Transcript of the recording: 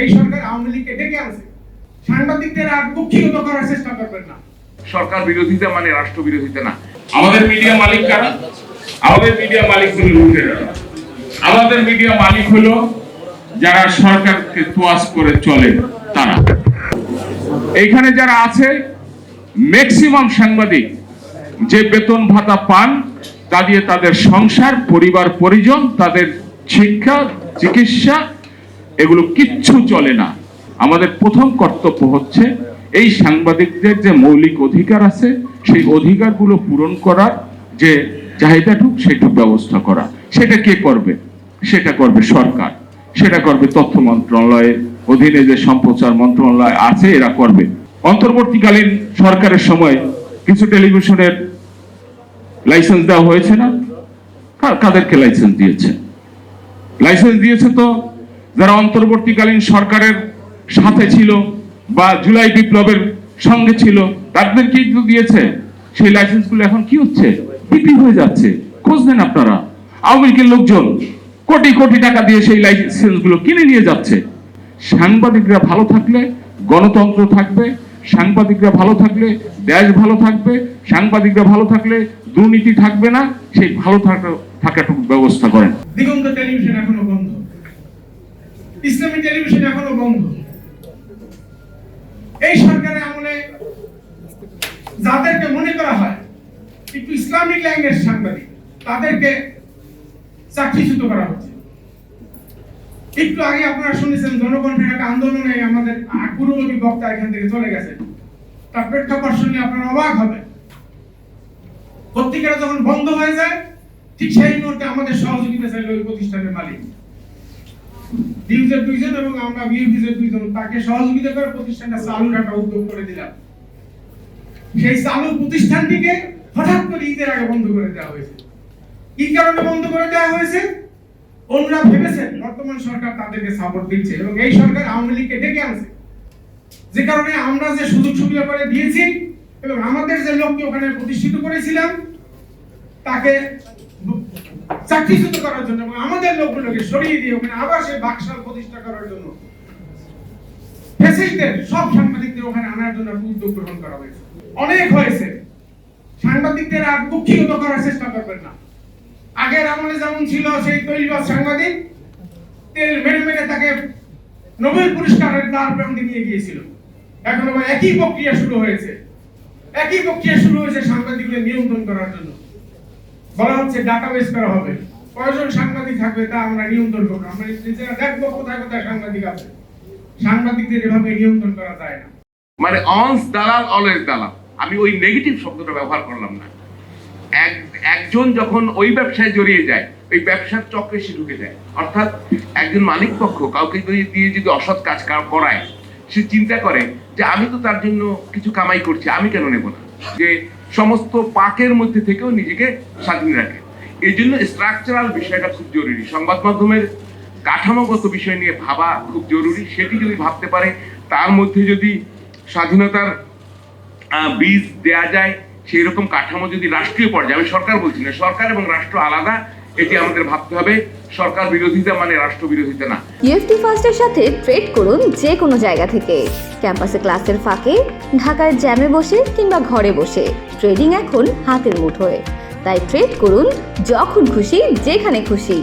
এই সরকার আওয়ামী লীগকে ডেকে আনছে। সাংবাদিকদের আর কুক্ষিগত করার চেষ্টা করবেন না। সরকার বিরোধিতা মানে রাষ্ট্র বিরোধিতা না। আমাদের মিডিয়া মালিক কারা? আমাদের মিডিয়া মালিক হলো লুটেরা। আমাদের মিডিয়া মালিক হলো যারা সরকারকে তোয়াজ করে চলে তারা। এইখানে যারা আছে ম্যাক্সিমাম সাংবাদিক যে বেতন ভাতা পান তা দিয়ে তাদের সংসার, পরিবার পরিজন, তাদের শিক্ষা, চিকিৎসা এগুলো কিচ্ছু চলে না। আমাদের প্রথম কর্তব্য হচ্ছে এই সাংবাদিকদের যে মৌলিক অধিকার আছে সেই অধিকারগুলো পূরণ করার যে চাহিদাটুক সেটুক ব্যবস্থা করা। সেটা কে করবে? সেটা করবে সরকার, সেটা করবে তথ্য মন্ত্রণালয়ের অধীনে যে সম্প্রচার মন্ত্রণালয় আছে এরা করবে। অন্তর্বর্তীকালীন সরকারের সময় কিছু টেলিভিশনের লাইসেন্স দেওয়া হয়েছে না? কাদেরকে লাইসেন্স দিয়েছে? লাইসেন্স দিয়েছে তো যারা অন্তর্বর্তীকালীন সরকারের সাথে ছিল বা জুলাই বিপ্লবের সঙ্গে ছিল তাদেরকেই তো দিয়েছে। সেই লাইসেন্সগুলো এখন কি হচ্ছে? বিক্রি হয়ে যাচ্ছে। খোঁজ নেন আপনারা, আওয়ামী লীগের লোকজন কোটি কোটি টাকা দিয়ে সেই লাইসেন্সগুলো কিনে নিয়ে যাচ্ছে। সাংবাদিকরা ভালো থাকলে গণতন্ত্র থাকবে, সাংবাদিকরা ভালো থাকলে দেশ ভালো থাকবে, সাংবাদিকরা ভালো থাকলে দুর্নীতি থাকবে না। সেই ভালো থাকাটুকু ব্যবস্থা করেন। দিগন্ত টেলিভিশন এখনো বন্ধ, ইসলামী টেলিভিশন এখনো বন্ধ। এই সরকারের আমলে যাদেরকে মনে করা হয় একটু ইসলামিক ল্যাঙ্গুয়েজ সাংবাদিক তাদেরকে চাকরিচ্যুত করা হচ্ছে। একটু আগে আপনারা শুনেছেন জনকণ্ঠের একটা আন্দোলনে আমাদের পূর্ববর্তী বক্তা এখান থেকে চলে গেছে। তার প্রেক্ষাপট শুনলে আপনারা অবাক হবেন। পত্রিকাটা যখন বন্ধ হয়ে যায় ঠিক সেই মুহূর্তে আমাদের সহযোগিতা চাইল ওই প্রতিষ্ঠানের মালিক ডিউজের দুইজন এবং আমরা বিএফিজের দুইজন, তাকে সহযোগিতা করে প্রতিষ্ঠানটা চালু রাখার উদ্যোগ করে দিলাম। সেই চালু প্রতিষ্ঠানটিকে হঠাৎ করে ঈদের আগে বন্ধ করে দেওয়া হয়েছে। কি কারণে বন্ধ করে দেওয়া হয়েছে? ওনারা ভেবেছেন বর্তমান সরকার তাদেরকে সাপোর্ট দিচ্ছে এবং এই সরকার আওয়ামী লীগকে ডেকে আনছে, যে কারণে আমরা যে সুযোগ সুবিধা করে দিয়েছি এবং আমাদের যে লোককে ওখানে প্রতিষ্ঠিত করেছিলাম তাকে চাকরিচ্যুত করার জন্য এবং আমাদের লোকগুলোকে সরিয়ে দিয়ে ওখানে আবার সেই বাকশাল প্রতিষ্ঠা করার জন্য ফ্যাসিস্টদের সব সাংবাদিকদের ওখানে আনার জন্য উদ্যোগ গ্রহণ করা হয়েছে। অনেক হয়েছে। সাংবাদিকদের আর কুক্ষিগত করার চেষ্টা করবেন না। আগের আমলে যেমন ছিল সেই তৈরিবাদ সাংবাদিক তেল মেরে মেরে তাকে নোবেল পুরস্কারের দ্বার প্রান্তে নিয়ে গিয়েছিল। এখন আবার একই প্রক্রিয়া শুরু হয়েছে। একই প্রক্রিয়া শুরু হয়েছে সাংবাদিকদের নিয়ন্ত্রণ করার জন্য। বলা হচ্ছে ডাটাবেস করা হবে, কয়জন সাংবাদিক থাকবে তা আমরা নিয়ন্ত্রণ করবো। আমরা নিজেরা দেখবো কোথায় কোথায় সাংবাদিক আছে। সাংবাদিকদের এভাবে নিয়ন্ত্রণ করা যায় না। মানে অনস দালাল অলওয়েজ দালাল। আমি ওই নেগেটিভ শব্দটা ব্যবহার করলাম না। একজন যখন ওই ব্যবসায় জড়িয়ে যায় ওই ব্যবসার চক্রে সে ঢুকে যায়। অর্থাৎ একজন মালিক পক্ষ কাউকে দিয়ে যদি অসৎ কাজ করায় সে চিন্তা করে যে আমি তো তার জন্য কিছু কামাই করছি, আমি কেন নেব না। যে সমস্ত পাকের মধ্যে থেকেও নিজেকে স্বাধীন রাখে। এই জন্য স্ট্রাকচারাল বিষয়টা খুব জরুরি। সংবাদ মাধ্যমের কাঠামোগত বিষয় নিয়ে ভাবা খুব জরুরি। সেটি যদি ভাবতে পারে, তার মধ্যে যদি স্বাধীনতার বীজ দেয়া যায়, সেই রকম কাঠামো যদি রাষ্ট্রীয় পর্যায়ে, আমি সরকার বলছি না, সরকার এবং রাষ্ট্র আলাদা, এটি আমাদের ভাবতে হবে। সরকার বিরোধিতা মানে রাষ্ট্র বিরোধিতা না। ইউএফটি ফার্স্টের সাথে ট্রেড করুন যে কোনো জায়গা থেকে। ক্যাম্পাসে ক্লাসের ফাঁকে, ঢাকার জ্যামে বসে কিংবা ঘরে বসে। ট্রেডিং এখন হাতের মুঠোয়। তাই ট্রেড করুন যখন খুশি, যেখানে খুশি।